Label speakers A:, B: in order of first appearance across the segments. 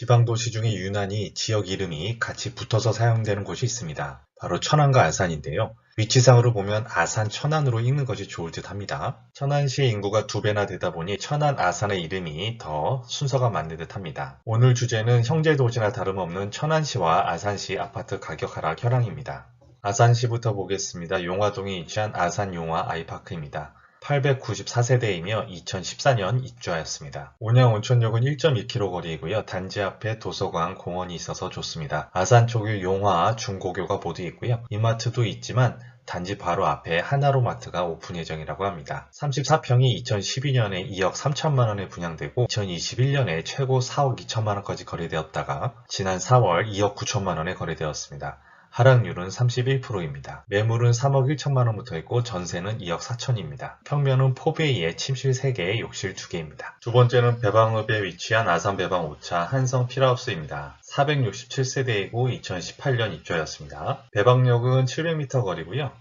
A: 지방도시 중에 유난히 지역 이름이 같이 붙어서 사용되는 곳이 있습니다. 바로 천안과 아산인데요. 위치상으로 보면 아산 천안으로 읽는 것이 좋을 듯 합니다. 천안시의 인구가 2배나 되다 보니 천안 아산의 이름이 더 순서가 맞는 듯 합니다. 오늘 주제는 형제도시나 다름없는 천안시와 아산시 아파트 가격 하락 현황입니다. 아산시부터 보겠습니다. 용화동에 위치한 아산용화 아이파크입니다. 894세대이며 2014년 입주하였습니다. 온양 온천역은 1.2km 거리이고요. 단지 앞에 도서관, 공원이 있어서 좋습니다. 아산 초교 용화 중고교가 모두 있고요. 이마트도 있지만 단지 바로 앞에 하나로마트가 오픈 예정이라고 합니다. 34평이 2012년에 2억 3천만원에 분양되고 2021년에 최고 4억 2천만원까지 거래되었다가 지난 4월 2억 9천만원에 거래되었습니다. 하락률은 31%입니다. 매물은 3억 1천만원부터 있고 전세는 2억 4천입니다. 평면은 포베이에 침실 3개, 욕실 2개입니다. 두 번째는 배방읍에 위치한 아산 배방 5차 한성 필하우스입니다. 467세대이고 2018년 입주하였습니다. 배방역은 700m 거리고요.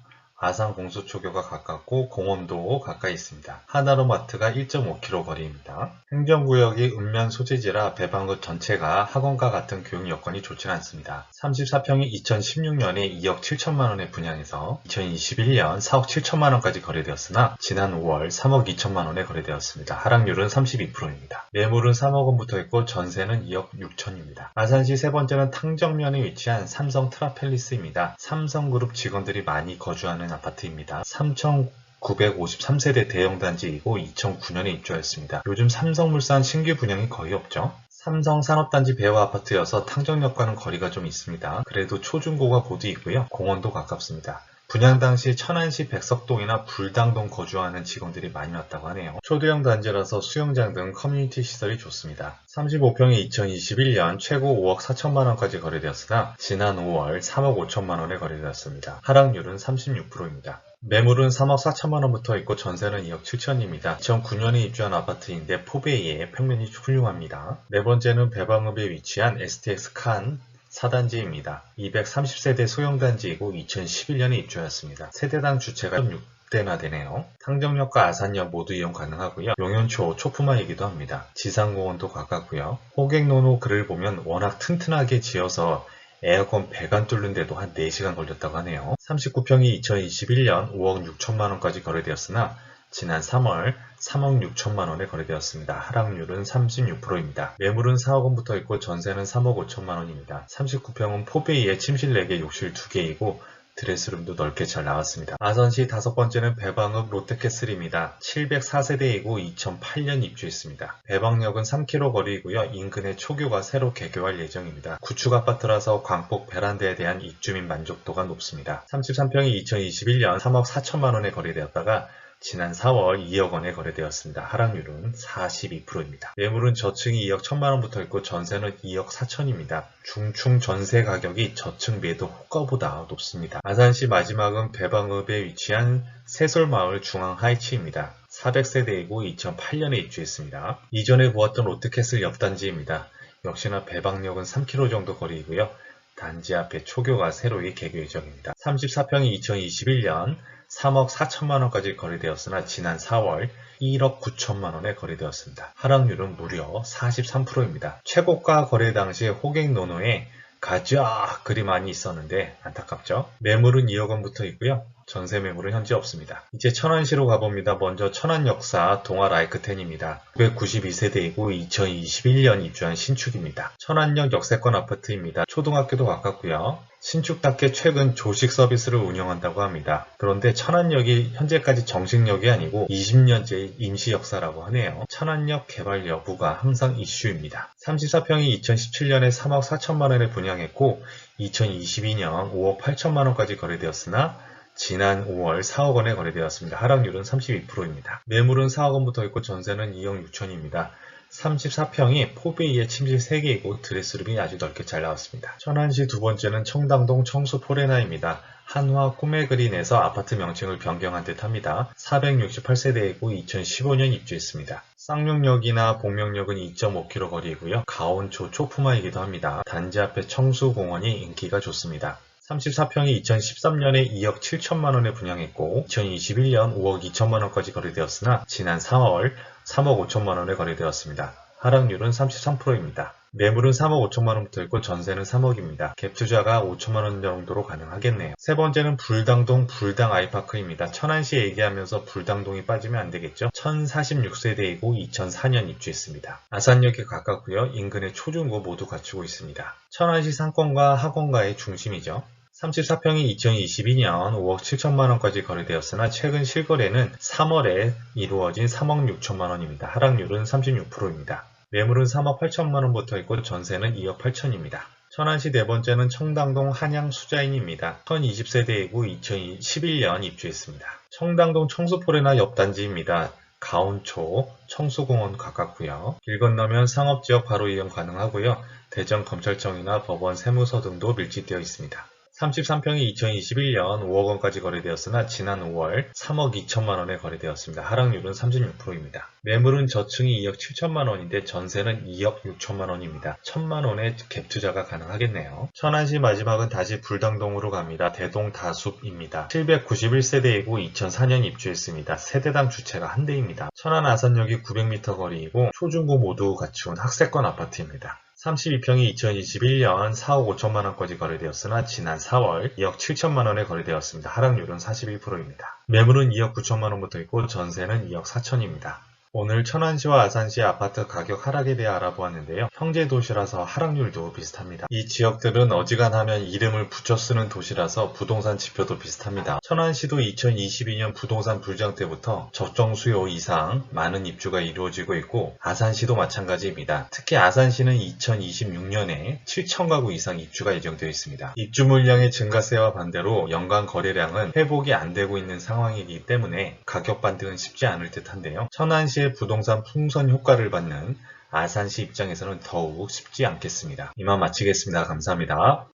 A: 아산 공수초교가 가깝고 공원도 가까이 있습니다. 하나로마트가 1.5km 거리입니다. 행정구역이 읍면 소재지라 배방읍 전체가 학원과 같은 교육 여건이 좋지 않습니다. 34평이 2016년에 2억 7천만원에 분양해서 2021년 4억 7천만원까지 거래되었으나 지난 5월 3억 2천만원에 거래되었습니다. 하락률은 32%입니다. 매물은 3억 원부터 있고 전세는 2억 6천입니다. 아산시 세 번째는 탕정면에 위치한 삼성 트라펠리스입니다. 삼성그룹 직원들이 많이 거주하는 아파트입니다. 3,953세대 대형 단지이고 2009년에 입주하였습니다. 요즘 삼성물산 신규 분양이 거의 없죠. 삼성산업단지 배후 아파트여서 탕정역과는 거리가 좀 있습니다. 그래도 초중고가 모두 있고요. 공원도 가깝습니다. 분양 당시 천안시 백석동이나 불당동 거주하는 직원들이 많이 왔다고 하네요. 초대형 단지라서 수영장 등 커뮤니티 시설이 좋습니다. 35평이 2021년 최고 5억 4천만원까지 거래되었으나 지난 5월 3억 5천만원에 거래되었습니다. 하락률은 36%입니다. 매물은 3억 4천만원부터 있고 전세는 2억 7천입니다. 2009년에 입주한 아파트인데 포베이에 평면이 훌륭합니다. 네 번째는 배방읍에 위치한 STX 칸 4단지입니다. 230세대 소형단지이고 2011년에 입주하였습니다. 세대당 주체가 6대나 되네요. 탕정역과 아산역 모두 이용 가능하고요. 용현초 초품화이기도 합니다. 지상공원도 가깝고요. 호객노노 글을 보면 워낙 튼튼하게 지어서 에어컨 배관 뚫는데도 한 4시간 걸렸다고 하네요. 39평이 2021년 5억 6천만원까지 거래되었으나 지난 3월 3억 6천만원에 거래되었습니다. 하락률은 36%입니다. 매물은 4억 원부터 있고 전세는 3억 5천만원입니다. 39평은 포베이에 침실 4개, 욕실 2개이고 드레스룸도 넓게 잘 나왔습니다. 아산시 다섯 번째는 배방읍 롯데캐슬입니다. 704세대이고 2008년 입주했습니다. 배방역은 3km 거리이고요. 인근에 초교가 새로 개교할 예정입니다. 구축 아파트라서 광폭 베란다에 대한 입주민 만족도가 높습니다. 33평이 2021년 3억 4천만원에 거래되었다가 지난 4월 2억 원에 거래되었습니다. 하락률은 42%입니다. 매물은 저층이 2억 1천만원부터 있고 전세는 2억 4천입니다. 중충 전세 가격이 저층 매도 호가보다 높습니다. 아산시 마지막은 배방읍에 위치한 새솔마을 중앙 하이츠입니다. 400세대이고 2008년에 입주했습니다. 이전에 보았던 롯데캐슬 옆단지입니다. 역시나 배방역은 3km 정도 거리이고요. 단지 앞에 초교가 새로이 개교 예정입니다. 34평이 2021년 3억 4천만원까지 거래되었으나 지난 4월 1억 9천만원에 거래되었습니다. 하락률은 무려 43%입니다. 최고가 거래 당시 호객노노에 가자 글이 많이 있었는데 안타깝죠. 매물은 2억 원부터 있고요. 전세 매물은 현재 없습니다. 이제 천안시로 가봅니다. 먼저 천안역사 동아라이크텐입니다. 992세대이고 2021년 입주한 신축입니다. 천안역 역세권 아파트입니다. 초등학교도 가깝고요. 신축답게 최근 조식 서비스를 운영한다고 합니다. 그런데 천안역이 현재까지 정식역이 아니고 20년째 임시 역사라고 하네요. 천안역 개발 여부가 항상 이슈입니다. 34평이 2017년에 3억 4천만원에 분양했고 2022년 5억 8천만원까지 거래되었으나 지난 5월 4억 원에 거래되었습니다. 하락률은 32%입니다. 매물은 4억 원부터 있고 전세는 2억 6천입니다. 34평이 포베이에 침실 3개이고 드레스룸이 아주 넓게 잘 나왔습니다. 천안시 두 번째는 청담동 청수포레나입니다. 한화 꿈의그린에서 아파트 명칭을 변경한 듯 합니다. 468세대이고 2015년 입주했습니다. 쌍용역이나 복명역은 2.5km 거리이고요. 가온초 초품화이기도 합니다. 단지 앞에 청수공원이 인기가 좋습니다. 34평이 2013년에 2억 7천만원에 분양했고 2021년 5억 2천만원까지 거래되었으나 지난 4월 3억 5천만원에 거래되었습니다. 하락률은 33%입니다. 매물은 3억 5천만 원부터 있고 전세는 3억입니다. 갭 투자가 5천만 원 정도로 가능하겠네요. 세 번째는 불당동 불당 아이파크입니다. 천안시 얘기하면서 불당동이 빠지면 안 되겠죠. 1046세대이고 2004년 입주했습니다. 아산역에 가깝고요. 인근의 초중고 모두 갖추고 있습니다. 천안시 상권과 하권가의 중심이죠. 34평이 2022년 5억 7천만 원까지 거래되었으나 최근 실거래는 3월에 이루어진 3억 6천만 원입니다. 하락률은 36%입니다. 매물은 3억 8천만 원부터 있고 전세는 2억 8천입니다. 천안시 네 번째는 청담동 한양 수자인입니다. 1020세대이고 2011년 입주했습니다. 청담동 청수포레나 옆 단지입니다. 가온초, 청수공원 가깝고요. 길 건너면 상업지역 바로 이용 가능하고요. 대전검찰청이나 법원, 세무서 등도 밀집되어 있습니다. 33평이 2021년 5억 원까지 거래되었으나 지난 5월 3억 2천만 원에 거래되었습니다. 하락률은 36%입니다. 매물은 저층이 2억 7천만 원인데 전세는 2억 6천만 원입니다. 1천만 원의 갭 투자가 가능하겠네요. 천안시 마지막은 다시 불당동으로 갑니다. 대동 다숲입니다. 791세대이고 2004년 입주했습니다. 세대당 주체가 한 대입니다. 천안 아산역이 900m 거리이고 초중고 모두 갖춘 학세권 아파트입니다. 32평이 2021년 4억 5천만 원까지 거래되었으나 지난 4월 2억 7천만 원에 거래되었습니다. 하락률은 41%입니다. 매물은 2억 9천만 원부터 있고 전세는 2억 4천입니다. 오늘 천안시와 아산시의 아파트 가격 하락에 대해 알아보았는데요. 형제 도시라서 하락률도 비슷합니다. 이 지역들은 어지간하면 이름을 붙여 쓰는 도시라서 부동산 지표도 비슷합니다. 천안시도 2022년 부동산 불장 때부터 적정 수요 이상 많은 입주가 이루어지고 있고 아산시도 마찬가지입니다. 특히 아산시는 2026년에 7,000가구 이상 입주가 예정되어 있습니다. 입주 물량의 증가세와 반대로 연간 거래량은 회복이 안 되고 있는 상황이기 때문에 가격 반등은 쉽지 않을 듯한데요. 천안시 부동산 풍선 효과를 받는 아산시 입장에서는 더욱 쉽지 않겠습니다. 이만 마치겠습니다. 감사합니다.